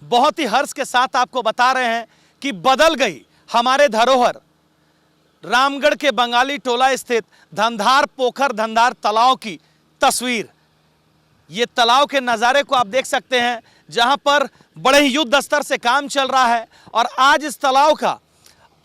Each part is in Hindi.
बहुत ही हर्ष के साथ आपको बता रहे हैं कि बदल गई हमारे धरोहर रामगढ़ के बंगाली टोला स्थित धंधार पोखर धंधार तालाब की तस्वीर। ये तालाब के नज़ारे को आप देख सकते हैं, जहां पर बड़े ही युद्ध स्तर से काम चल रहा है और आज इस तालाब का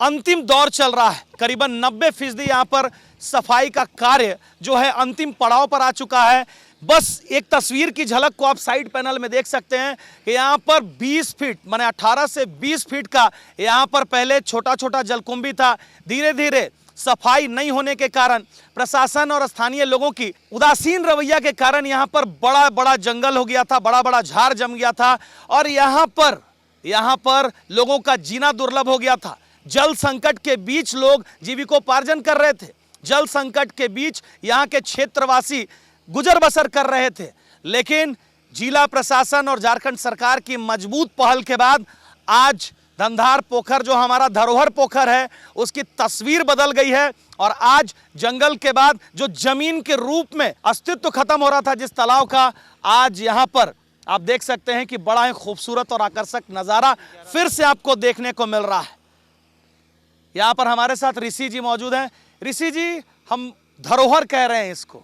अंतिम दौर चल रहा है। करीबन 90% यहाँ पर सफाई का कार्य जो है अंतिम पड़ाव पर आ चुका है। बस एक तस्वीर की झलक को आप साइड पैनल में देख सकते हैं कि यहाँ पर 20 फीट माने 18 से 20 फीट का यहाँ पर पहले छोटा छोटा जलकुंभी था। धीरे धीरे सफाई नहीं होने के कारण, प्रशासन और स्थानीय लोगों की उदासीन रवैया के कारण यहाँ पर बड़ा बड़ा जंगल हो गया था, बड़ा बड़ा झाड़ जम गया था और यहाँ पर लोगों का जीना दुर्लभ हो गया था। जल संकट के बीच लोग जीविकोपार्जन कर रहे थे, जल संकट के बीच यहाँ के क्षेत्रवासी गुजर बसर कर रहे थे। लेकिन जिला प्रशासन और झारखंड सरकार की मजबूत पहल के बाद आज धंधार पोखर जो हमारा धरोहर पोखर है उसकी तस्वीर बदल गई है और आज जंगल के बाद जो जमीन के रूप में अस्तित्व खत्म हो रहा था जिस तालाब का, आज यहाँ पर आप देख सकते हैं कि बड़ा ही खूबसूरत और आकर्षक नज़ारा फिर से आपको देखने को मिल रहा है। यहाँ पर हमारे साथ ऋषि जी मौजूद हैं। ऋषि जी, हम धरोहर कह रहे हैं इसको,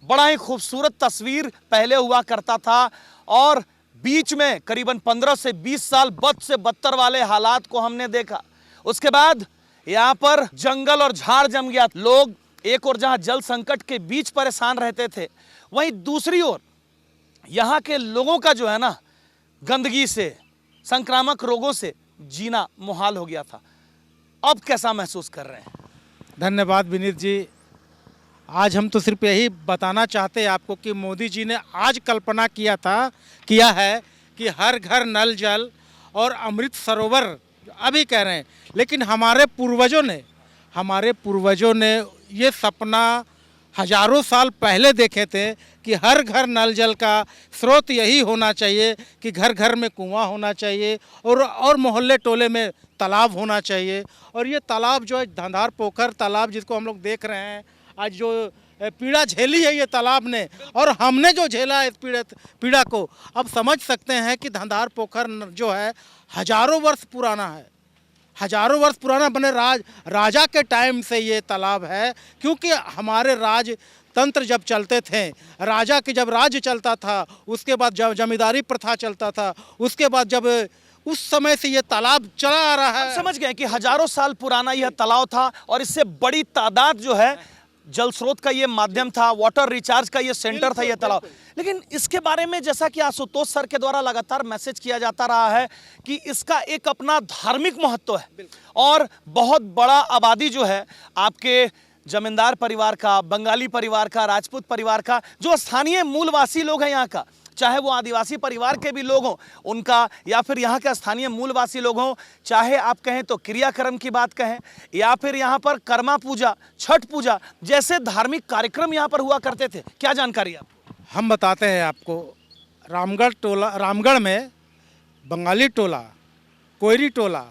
बड़ा ही खूबसूरत तस्वीर पहले हुआ करता था और बीच में करीबन 15 से 20 साल बद से बदतर वाले हालात को हमने देखा। उसके बाद यहाँ पर जंगल और झाड़ जम गया। लोग एक और जहाँ जल संकट के बीच परेशान रहते थे, वहीं दूसरी ओर यहाँ के लोगों का जो है ना, गंदगी से, संक्रामक रोगों से जीना मुहाल हो गया था। अब कैसा महसूस कर रहे हैं? धन्यवाद विनीत जी। आज हम तो सिर्फ यही बताना चाहते हैं आपको कि मोदी जी ने आज कल्पना किया है कि हर घर नल जल और अमृत सरोवर अभी कह रहे हैं, लेकिन हमारे पूर्वजों ने ये सपना हजारों साल पहले देखे थे कि हर घर नल जल का स्रोत यही होना चाहिए कि घर घर में कुआं होना चाहिए और मोहल्ले टोले में तालाब होना चाहिए। और ये तालाब जो है धंधार पोखर तालाब जिसको हम लोग देख रहे हैं, आज जो पीड़ा झेली है ये तालाब ने और हमने जो झेला है इस पीड़ा को, अब समझ सकते हैं कि धंधार पोखर जो है हजारों वर्ष पुराना है, हजारों वर्ष पुराना। बने राजा के टाइम से ये तालाब है, क्योंकि हमारे राज तंत्र जब चलते थे, राजा के जब राज्य चलता था, उसके बाद जब जमींदारी प्रथा चलता था, उसके बाद जब उस समय से ये तालाब चला आ रहा है। समझ गए कि हजारों साल पुराना यह तालाब था और इससे बड़ी तादाद जो है जल स्रोत का ये माध्यम था, वाटर रिचार्ज का ये सेंटर था ये तालाब। लेकिन इसके बारे में जैसा कि आशुतोष सर के द्वारा लगातार मैसेज किया जाता रहा है कि इसका एक अपना धार्मिक महत्व है और बहुत बड़ा आबादी जो है आपके जमींदार परिवार का, बंगाली परिवार का, राजपूत परिवार का, जो स्थानीय मूलवासी लोग हैं यहाँ का, चाहे वो आदिवासी परिवार के भी लोग हों उनका, या फिर यहाँ के स्थानीय मूलवासी लोग हों, चाहे आप कहें तो क्रियाक्रम की बात कहें या फिर यहाँ पर कर्मा पूजा, छठ पूजा जैसे धार्मिक कार्यक्रम यहाँ पर हुआ करते थे। क्या जानकारी आपको? हम बताते हैं आपको। रामगढ़ में बंगाली टोला, कोयरी टोला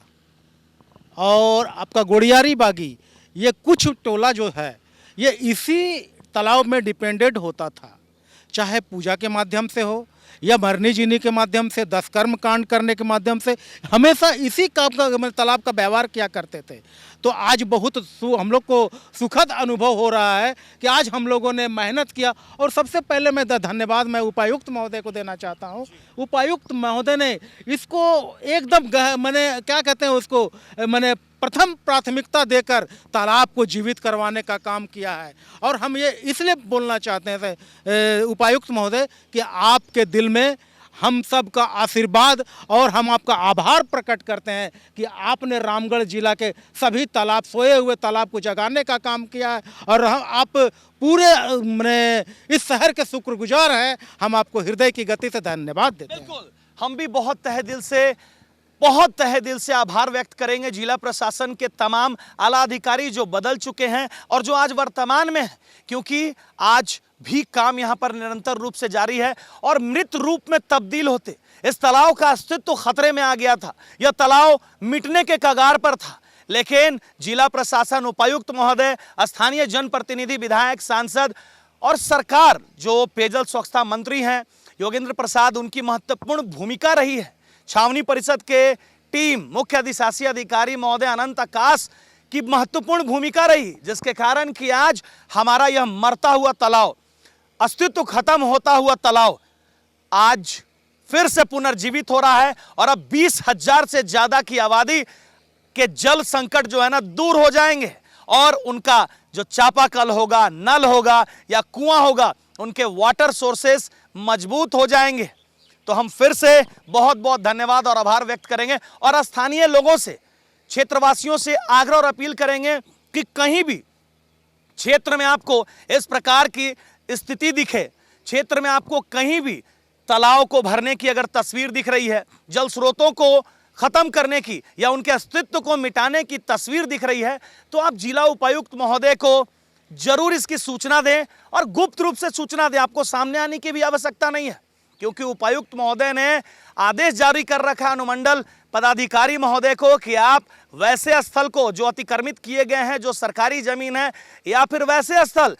और आपका गोड़ियारी बागी, ये कुछ टोला जो है ये इसी तालाब में डिपेंडेंट होता था, चाहे पूजा के माध्यम से हो या मरनी जीनी के माध्यम से, 10 कर्म कांड करने के माध्यम से, हमेशा इसी काम का तालाब का व्यवहार किया करते थे। तो आज बहुत हम लोग को सुखद अनुभव हो रहा है कि आज हम लोगों ने मेहनत किया। और सबसे पहले मैं धन्यवाद मैं उपायुक्त महोदय को देना चाहता हूँ। उपायुक्त महोदय ने इसको एकदम मैंने क्या कहते हैं उसको मैंने प्रथम प्राथमिकता देकर तालाब को जीवित करवाने का काम किया है। और हम ये इसलिए बोलना चाहते हैं उपायुक्त महोदय कि आपके दिल में हम सब का आशीर्वाद और हम आपका आभार प्रकट करते हैं कि आपने रामगढ़ जिला के सभी तालाब, सोए हुए तालाब को जगाने का काम किया है और आप पूरे इस शहर के शुक्रगुजार हैं। हम आपको हृदय की गति से धन्यवाद देते हैं। बिल्कुल, हम भी बहुत तहे दिल से आभार व्यक्त करेंगे जिला प्रशासन के तमाम आला अधिकारी जो बदल चुके हैं और जो आज वर्तमान में है, क्योंकि आज भी काम यहां पर निरंतर रूप से जारी है और मृत रूप में तब्दील होते इस तालाब का अस्तित्व खतरे में आ गया था। यह तालाब मिटने के कगार पर था, लेकिन जिला प्रशासन, उपायुक्त महोदय, स्थानीय जनप्रतिनिधि, विधायक, सांसद और सरकार जो पेयजल स्वच्छता मंत्री हैं योगेंद्र प्रसाद, उनकी महत्वपूर्ण भूमिका रही है छावनी परिषद के टीम मुख्य अधिशासी अधिकारी महोदय अनंत आकाश की महत्वपूर्ण भूमिका रही, जिसके कारण कि आज हमारा यह मरता हुआ तालाब, अस्तित्व खत्म होता हुआ तालाब आज फिर से पुनर्जीवित हो रहा है और अब 20,000 से ज्यादा की आबादी के जल संकट जो है ना दूर हो जाएंगे और उनका जो चापाकल होगा, नल होगा या कुआं होगा, उनके वाटर सोर्सेस मजबूत हो जाएंगे। तो हम फिर से बहुत बहुत धन्यवाद और आभार व्यक्त करेंगे और स्थानीय लोगों से, क्षेत्रवासियों से आग्रह और अपील करेंगे कि कहीं भी क्षेत्र में आपको इस प्रकार की स्थिति दिखे, क्षेत्र में आपको कहीं भी तालाब को भरने की अगर तस्वीर दिख रही है, जल स्रोतों को खत्म करने की या उनके अस्तित्व को मिटाने की तस्वीर दिख रही है, तो आप जिला उपायुक्त महोदय को जरूर इसकी सूचना दें और गुप्त रूप से सूचना दें। आपको सामने आने की भी आवश्यकता नहीं है, क्योंकि उपायुक्त महोदय ने आदेश जारी कर रखा है अनुमंडल पदाधिकारी महोदय को कि आप वैसे स्थल को जो अतिक्रमित किए गए हैं, जो सरकारी जमीन है, या फिर वैसे स्थल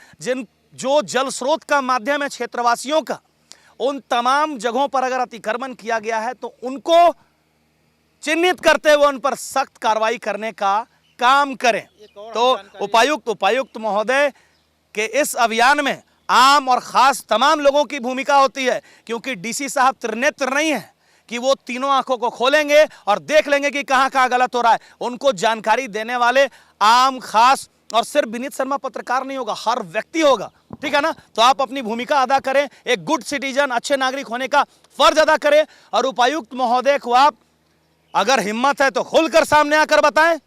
जो जल स्रोत का माध्यम है क्षेत्रवासियों का, उन तमाम जगहों पर अगर अतिक्रमण किया गया है तो उनको चिन्हित करते हुए उन पर सख्त कार्रवाई करने का काम करें। तो उपायुक्त महोदय के इस अभियान में आम और खास तमाम लोगों की भूमिका होती है, क्योंकि डीसी साहब त्रिनेत्र नहीं है कि वो तीनों आंखों को खोलेंगे और देख लेंगे कि कहां कहां गलत हो रहा है। उनको जानकारी देने वाले आम, खास और सिर्फ विनीत शर्मा पत्रकार नहीं होगा, हर व्यक्ति होगा, ठीक है ना। तो आप अपनी भूमिका अदा करें, एक गुड सिटीजन, अच्छे नागरिक होने का फर्ज अदा करें और उपायुक्त महोदय को आप अगर हिम्मत है तो खुलकर सामने आकर बताएं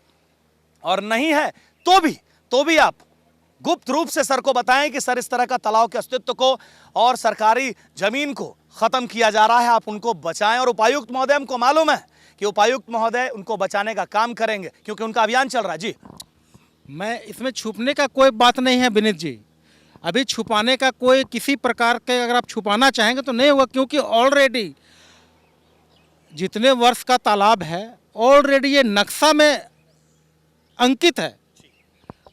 और नहीं है तो भी आप गुप्त रूप से सर को बताएं कि सर इस तरह का तालाब के अस्तित्व को और सरकारी जमीन को खत्म किया जा रहा है, आप उनको बचाएं। और उपायुक्त महोदय, हमको मालूम है कि उपायुक्त महोदय उनको बचाने का काम करेंगे, क्योंकि उनका अभियान चल रहा है। जी, मैं इसमें छुपने का कोई बात नहीं है विनीत जी, अभी छुपाने का कोई किसी प्रकार के अगर आप छुपाना चाहेंगे तो नहीं होगा, क्योंकि ऑलरेडी जितने वर्ष का तालाब है ऑलरेडी ये नक्शा में अंकित है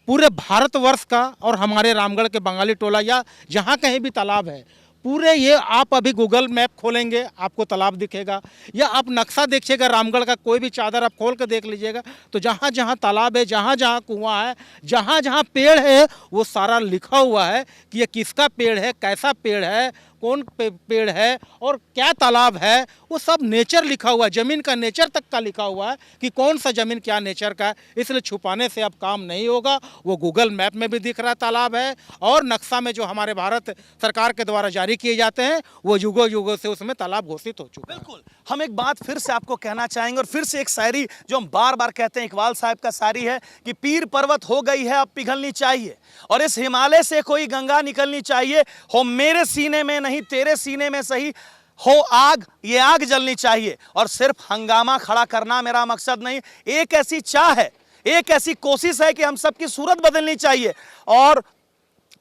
पूरे भारतवर्ष का, और हमारे रामगढ़ के बंगाली टोला या जहाँ कहीं भी तालाब है पूरे, ये आप अभी गूगल मैप खोलेंगे आपको तालाब दिखेगा, या आप नक्शा देखिएगा रामगढ़ का कोई भी चादर आप खोल कर देख लीजिएगा, तो जहाँ जहाँ तालाब है, जहाँ जहाँ कुआं है, जहाँ जहाँ पेड़ है, वो सारा लिखा हुआ है कि ये किसका पेड़ है, कैसा पेड़ है, कौन पेड़ है और क्या तालाब है, वो सब नेचर लिखा हुआ है, ज़मीन का नेचर तक का लिखा हुआ है कि कौन सा ज़मीन क्या नेचर का है। इसलिए छुपाने से अब काम नहीं होगा, वो गूगल मैप में भी दिख रहा तालाब है और नक्शा में जो हमारे भारत सरकार के द्वारा जारी किए जाते हैं वो युगों युगों से उसमें तालाब घोषित हो चुका है। बिल्कुल, हम एक बात फिर से आपको कहना चाहेंगे और फिर से एक शायरी जो हम बार बार कहते हैं, इकबाल साहब का शायरी है कि पीर पर्वत हो गई है अब पिघलनी चाहिए और इस हिमालय से कोई गंगा निकलनी चाहिए, हो मेरे सीने में नहीं तेरे सीने में सही, हो आग ये आग जलनी चाहिए। और सिर्फ हंगामा खड़ा करना मेरा मकसद नहीं, एक ऐसी चाह है, एक ऐसी कोशिश है कि हम सबकी सूरत बदलनी चाहिए। और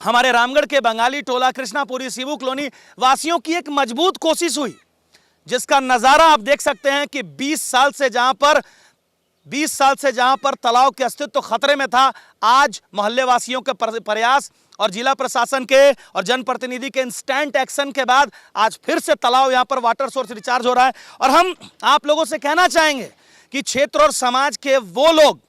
हमारे रामगढ़ के बंगाली टोला, कृष्णापुरी, शिवू कॉलोनी वासियों की एक मजबूत कोशिश हुई, जिसका नज़ारा आप देख सकते हैं कि 20 साल से जहां पर तालाब के अस्तित्व खतरे में था, आज मोहल्ले वासियों के प्रयास और जिला प्रशासन के और जनप्रतिनिधि के इंस्टेंट एक्शन के बाद आज फिर से तालाब यहां पर वाटर सोर्स रिचार्ज हो रहा है। और हम आप लोगों से कहना चाहेंगे कि क्षेत्र और समाज के वो लोग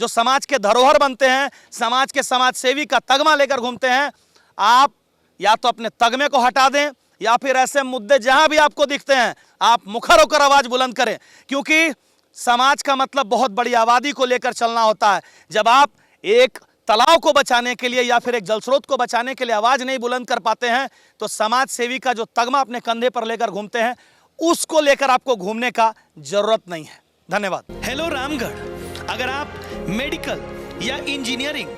जो समाज के धरोहर बनते हैं, समाज के समाज सेवी का तगमा लेकर घूमते हैं, आप या तो अपने तगमे को हटा दें या फिर ऐसे मुद्दे जहां भी आपको दिखते हैं आप मुखर होकर आवाज बुलंद करें, क्योंकि समाज का मतलब बहुत बड़ी आबादी को लेकर चलना होता है। जब आप एक तालाब को बचाने के लिए या फिर एक जल स्रोत को बचाने के लिए आवाज नहीं बुलंद कर पाते हैं तो समाज सेवी का जो तगमा अपने कंधे पर लेकर घूमते हैं उसको लेकर आपको घूमने का जरूरत नहीं है। धन्यवाद। हेलो रामगढ़, अगर आप मेडिकल या इंजीनियरिंग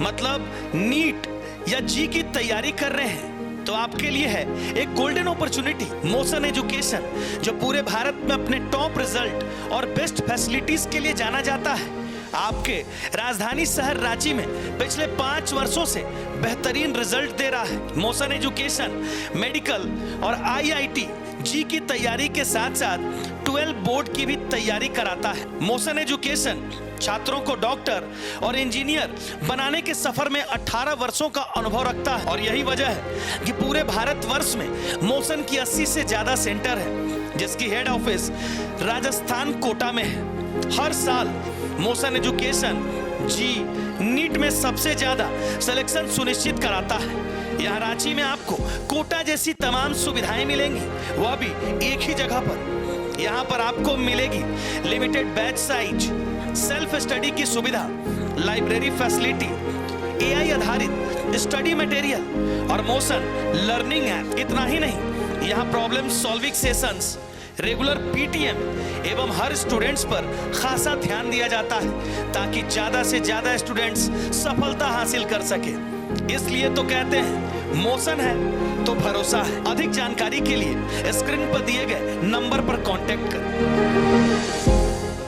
मतलब नीट या जी की तैयारी कर रहे हैं तो आपके लिए है एक गोल्डन अपॉर्चुनिटी, मोशन एजुकेशन, जो पूरे भारत में अपने टॉप रिजल्ट और बेस्ट फैसिलिटीज के लिए जाना जाता है। आपके राजधानी शहर रांची में पिछले 5 वर्षों से बेहतरीन रिजल्ट दे रहा है। मोशन एजुकेशन मेडिकल और आईआईटी जी की तैयारी के साथ साथ 12 बोर्ड की भी तैयारी कराता है। मोशन एजुकेशन छात्रों को डॉक्टर और इंजीनियर बनाने के सफर में 18 वर्षों का अनुभव रखता है और यही वजह है कि पूरे भारतवर्ष में मोशन की 80 से ज्यादा सेंटर है। जिसकी हेड ऑफिस राजस्थान कोटा में है। हर साल मोशन एजुकेशन जी नीट में सबसे ज्यादा सिलेक्शन सुनिश्चित कराता है। यहाँ रांची में आपको कोटा जैसी तमाम सुविधाएं मिलेंगी, वह भी एक ही जगह पर। यहाँ पर आपको मिलेगी limited batch size, self study की सुविधा, लाइब्रेरी फैसिलिटी, AI आधारित स्टडी मटेरियल और मोशन लर्निंग ऐप। इतना ही नहीं, यहाँ problem solving sessions, regular PTM एवं हर स्टूडेंट्स पर खासा ध्यान दिया जाता है ताकि ज्यादा से ज्यादा स्टूडेंट्स सफलता हासिल कर सके। इसलिए तो कहते हैं मोशन है तो भरोसा है। अधिक जानकारी के लिए स्क्रीन पर दिए गए नंबर पर कांटेक्ट करें।